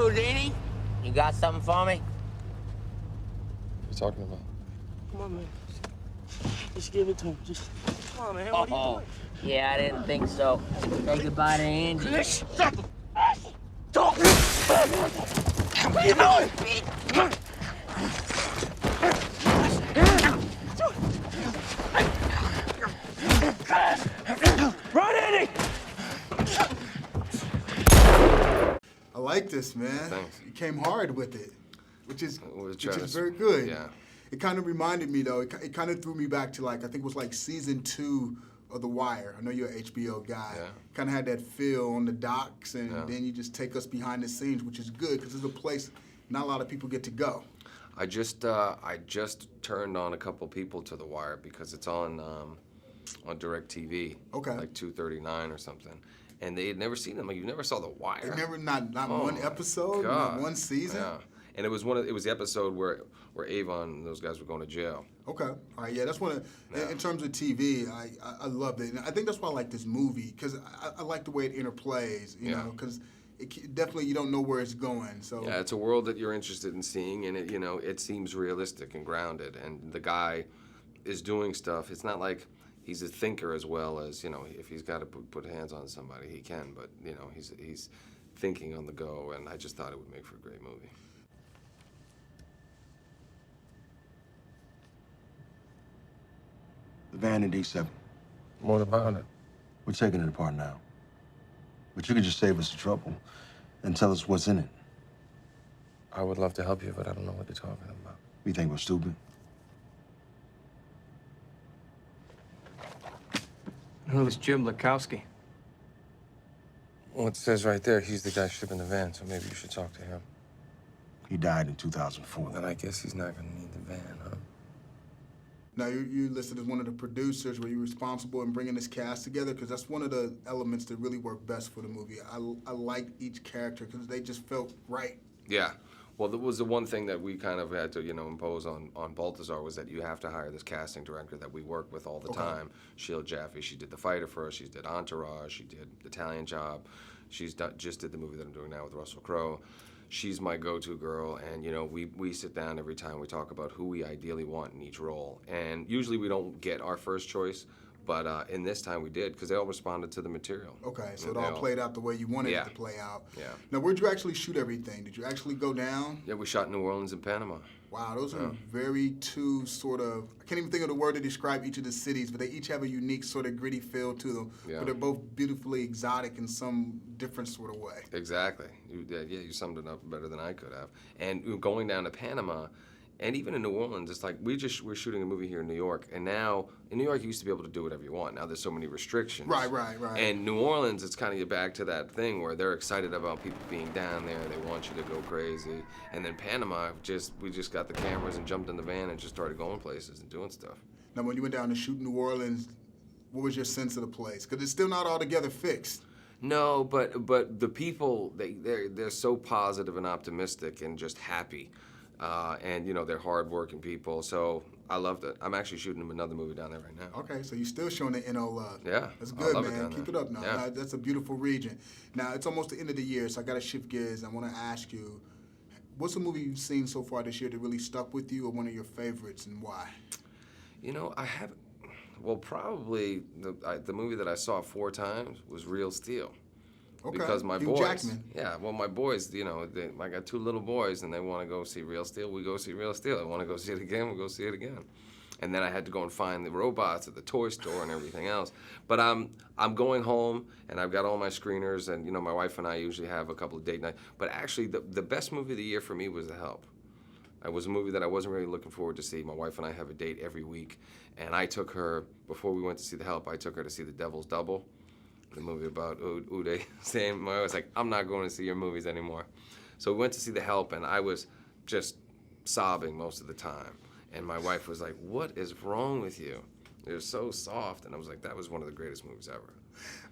Houdini? You got something for me? What are you talking about? Come on, man. Just give it to him. Just come on, man. What are you doing? Yeah, I didn't think so. Say goodbye to Andy. Chris, stop! Don't! Get on! Run, Andy! I like this, man. Thanks. You came hard with it, which is Travis. very good. Yeah. It kind of reminded me, though, it kind of threw me back to, like, I think it was like season 2 of The Wire. I know you're an HBO guy. Yeah. Kind of had that feel on the docks, and then you just take us behind the scenes, which is good, because it's a place not a lot of people get to go. I just turned on a couple people to The Wire because it's on DirecTV. Okay. Like 239 or something. And they had never seen them. Like, you never saw The Wire. Never, not one episode, not one season? Yeah. And it was the episode where Avon and those guys were going to jail. Okay. All right. Yeah, that's one of. Yeah. In terms of TV, I loved it, and I think that's why I like this movie, because I like the way it interplays. You know, because definitely you don't know where it's going. So yeah, it's a world that you're interested in seeing, and it seems realistic and grounded. And the guy is doing stuff. It's not like he's a thinker as well as if he's got to put hands on somebody, he can. But he's thinking on the go, and I just thought it would make for a great movie. The van in D7. What about it? We're taking it apart now. But you can just save us the trouble and tell us what's in it. I would love to help you, but I don't know what you're talking about. You think we're stupid? Who is Jim Lakowski? Well, it says right there he's the guy shipping the van, so maybe you should talk to him. He died in 2004. Then I guess he's not gonna need the van, huh? Now, you're listed as one of the producers. Were you responsible in bringing this cast together? Because that's one of the elements that really work best for the movie. I liked each character because they just felt right. Yeah. Well, that was the one thing that we kind of had to, impose on Balthazar, was that you have to hire this casting director that we work with all the time. Sheila Jaffe, she did The Fighter for us. She did Entourage. She did The Italian Job. She's just did the movie that I'm doing now with Russell Crowe. She's my go-to girl, and we sit down every time. We talk about who we ideally want in each role, and usually we don't get our first choice, but in this time we did, because they all responded to the material. Okay, so it all played out the way you wanted it to play out. Yeah. Now, where'd you actually shoot everything? Did you actually go down? Yeah, we shot in New Orleans and Panama. Wow, those are very two sort of, I can't even think of the word to describe each of the cities, but they each have a unique sort of gritty feel to them. Yeah. But they're both beautifully exotic in some different sort of way. Exactly. You summed it up better than I could have. And going down to Panama, and even in New Orleans, it's like we're shooting a movie here in New York, and now in New York you used to be able to do whatever you want. Now there's so many restrictions. Right. And New Orleans, it's kind of back to that thing where they're excited about people being down there. They want you to go crazy. And then Panama, we just got the cameras and jumped in the van and just started going places and doing stuff. Now, when you went down to shoot New Orleans, what was your sense of the place? Because it's still not altogether fixed. No, but the people, they're so positive and optimistic and just happy. And they're hard-working people, so I loved it. I'm actually shooting another movie down there right now. Okay, so you're still showing the NO love. Yeah, that's good, I love man. Keep it up now. Yeah. That's a beautiful region. Now, it's almost the end of the year, so I got to shift gears. I want to ask you, what's a movie you've seen so far this year that really stuck with you, or one of your favorites, and why? I haven't. Well, probably the movie that I saw 4 times was Real Steel. Okay. Because my Hugh boys, Jackman. Yeah, well, my boys, I got 2 little boys, and they want to go see Real Steel. We go see Real Steel. They want to go see it again. We go see it again. And then I had to go and find the robots at the toy store and everything else. But I'm going home, and I've got all my screeners, and my wife and I usually have a couple of date nights. But actually, the best movie of the year for me was The Help. It was a movie that I wasn't really looking forward to see. My wife and I have a date every week, and I took her, before we went to see The Help, I took her to see The Devil's Double. The movie about Uday saying, I was like, I'm not going to see your movies anymore. So we went to see The Help, and I was just sobbing most of the time. And my wife was like, what is wrong with you? It was so soft. And I was like, that was one of the greatest movies ever.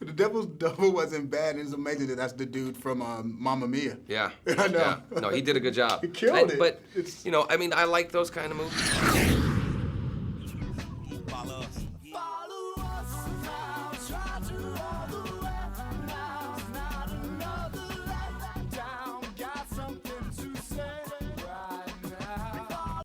The Devil's Double wasn't bad, and it's amazing that that's the dude from Mamma Mia. Yeah. I know. Yeah. No, he did a good job. He killed it. But, I like those kind of movies. Follow us.